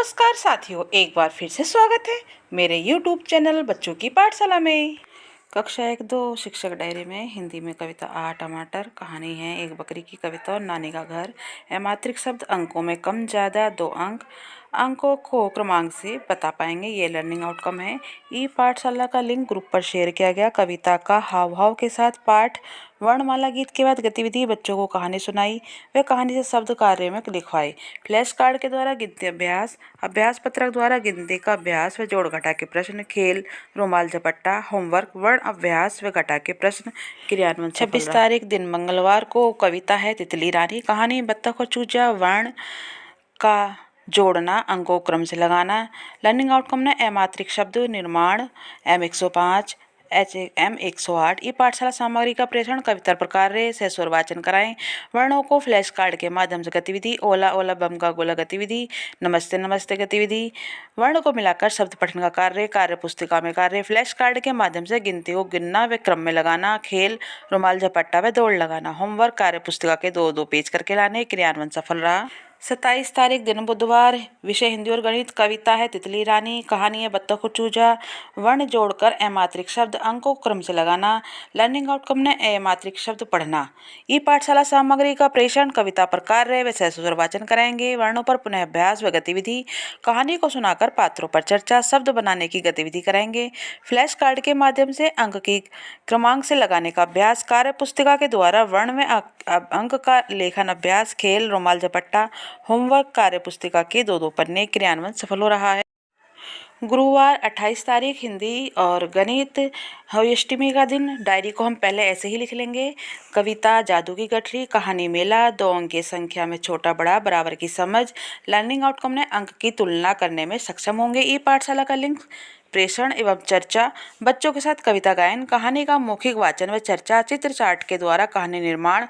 नमस्कार साथियों, एक बार फिर से स्वागत है मेरे YouTube चैनल बच्चों की पाठशाला में। कक्षा 1-2 शिक्षक डायरी में हिंदी में कविता आ टमाटर, कहानी है एक बकरी की कविता और नानी का घर। अमात्रिक शब्द अंकों में कम ज़्यादा 2 अंक। अंकों को क्रमांक से बता पाएंगे, ये लर्निंग आउटकम है। ई पाठशाला का लिंक ग्रुप पर शेयर किया गया। कविता का हाव भाव के साथ पाठ। वर्णमाला गीत के बाद गतिविधि, बच्चों को कहानी सुनाई, वे कहानी से शब्द कार्य में लिखवाए। फ्लैश कार्ड के द्वारा गिनती अभ्यास, अभ्यास पत्रक द्वारा गिनती का अभ्यास व जोड़ घटा के प्रश्न, खेल, रुमाल झपट्टा, होमवर्क, वर्ण अभ्यास व घटा के प्रश्न, क्रियान्वयन। 26 तारीख दिन मंगलवार को कविता है तितली रानी, कहानी बत्तख और चूजा, वर्ण का जोड़ना, अंकों क्रम से लगाना। लर्निंग आउटकम ने अमात्रिक शब्द निर्माण, M105 M108। ई पाठशाला सामग्री का प्रेषण, कविता प्रकार सह स्वर वाचन कराएं। वर्णों को फ्लैश कार्ड के माध्यम से गतिविधि, ओला ओला बम का गोला गतिविधि, नमस्ते नमस्ते गतिविधि। वर्ण को मिलाकर शब्द पठन का कार्य, कार्य पुस्तिका में कार्य, फ्लैश कार्ड के माध्यम से गिनती को गिनना व क्रम में लगाना, खेल, रुमाल झपट्टा व दौड़ लगाना। होमवर्क, कार्य पुस्तिका के 2-2 पेज करके लाने, क्रियान्वयन सफल रहा। 27 तारीख दिन बुधवार, विषय हिंदी और गणित, कविता है तितली रानी, कहानी है बत्तख और चूजा, वर्ण जोड़कर अमात्रिक शब्द, अंकों क्रम से लगाना। लर्निंग आउटकम ने अमात्रिक शब्द पढ़ना। ई पाठशाला सामग्री का प्रेषण, कविता पर कार्य व सह स्वर वाचन कराएंगे। वर्णों पर पुनः अभ्यास व गतिविधि, कहानी को सुनाकर पात्रों पर चर्चा, शब्द बनाने की गतिविधि कराएंगे। फ्लैश कार्ड के माध्यम से अंक की क्रमांक से लगाने का अभ्यास, कार्य पुस्तिका के द्वारा वर्ण में अंक का लेखन अभ्यास, खेल, रुमाल झपट्टा, होमवर्क, कार्य पुस्तिका के 2-2 पन्ने, क्रियान्वयन सफल हो रहा है। गुरुवार 28 तारीख हिंदी और गणित, अष्टमी का दिन। डायरी को हम पहले ऐसे ही लिख लेंगे। कविता जादू की गठरी, कहानी मेला, 2 अंक की संख्या में छोटा बड़ा बराबर की समझ। लर्निंग आउटकम ने अंक की तुलना करने में सक्षम होंगे। ई पाठशाला का लिंक प्रेषण एवं चर्चा, बच्चों के साथ कविता गायन, कहानी का मौखिक वाचन व चर्चा, चित्र चार्ट के द्वारा कहानी निर्माण,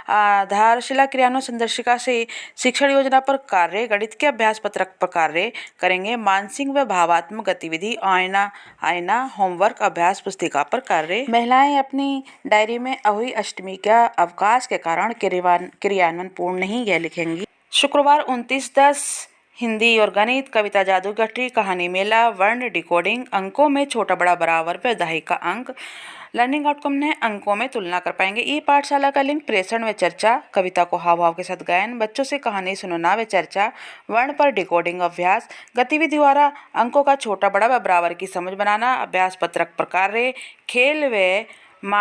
आधारशिला क्रियान्वयन संदर्शिका से शिक्षण योजना पर कार्य, गणित के अभ्यास पत्रक पर कार्य करेंगे। मानसिक व भावात्मक गतिविधि, आईना, होमवर्क, अभ्यास पुस्तिका पर कार्य। महिलाएं अपनी डायरी में अहुई अष्टमी का अवकाश के कारण क्रियान्वयन पूर्ण नहीं यह लिखेंगी। शुक्रवार 29/10 हिंदी और गणित, कविता जादू गठरी, कहानी मेला, वर्ण डिकोडिंग, अंकों में छोटा बड़ा बराबर व दहाई का अंक। लर्निंग आउटकम ने अंकों में तुलना कर पाएंगे। ई पाठशाला का लिंक प्रेषण व चर्चा, कविता को हाव भाव के साथ गायन, बच्चों से कहानी सुनना व चर्चा, वर्ण पर डिकोडिंग अभ्यास, गतिविधि द्वारा अंकों का छोटा बड़ा व बराबर की समझ बनाना, अभ्यास पत्रक पर कार्य, खेल व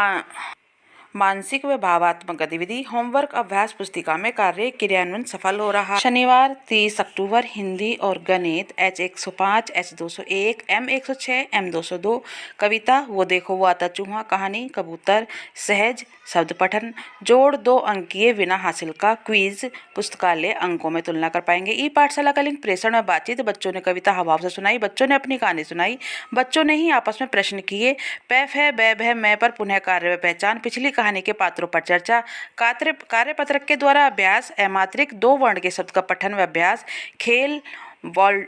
मानसिक व भावात्मक गतिविधि, होमवर्क, अभ्यास पुस्तिका में कार्य, क्रियान्वयन सफल हो रहा। शनिवार 30 अक्टूबर हिंदी और गणित, H105 H201 M106 M202, कविता वो देखो वो आता चूहा, कहानी कबूतर, सहज शब्द पठन, जोड़ 2 अंकीय बिना हासिल का क्विज, पुस्तकालय, अंकों में तुलना कर पाएंगे। ई पाठशाला का लिंक प्रेषण में बातचीत, बच्चों ने कविता हाव से सुनाई, बच्चों ने अपनी कहानी सुनाई, बच्चों ने ही आपस में प्रश्न किए। पैफ है बैब है मैं पर पुनः कार्य व पहचान, पिछली कहानी के पात्रों पर चर्चा, कार्यपत्रक के द्वारा अभ्यास, अमात्रिक 2 वर्ण के शब्द का पठन व अभ्यास, खेल, बॉल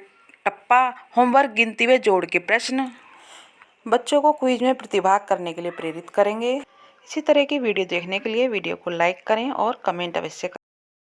टप्पा, होमवर्क, गिनती व जोड़ के प्रश्न। बच्चों को क्विज में प्रतिभाग करने के लिए प्रेरित करेंगे। इसी तरह की वीडियो देखने के लिए वीडियो को लाइक करें और कमेंट अवश्य करें।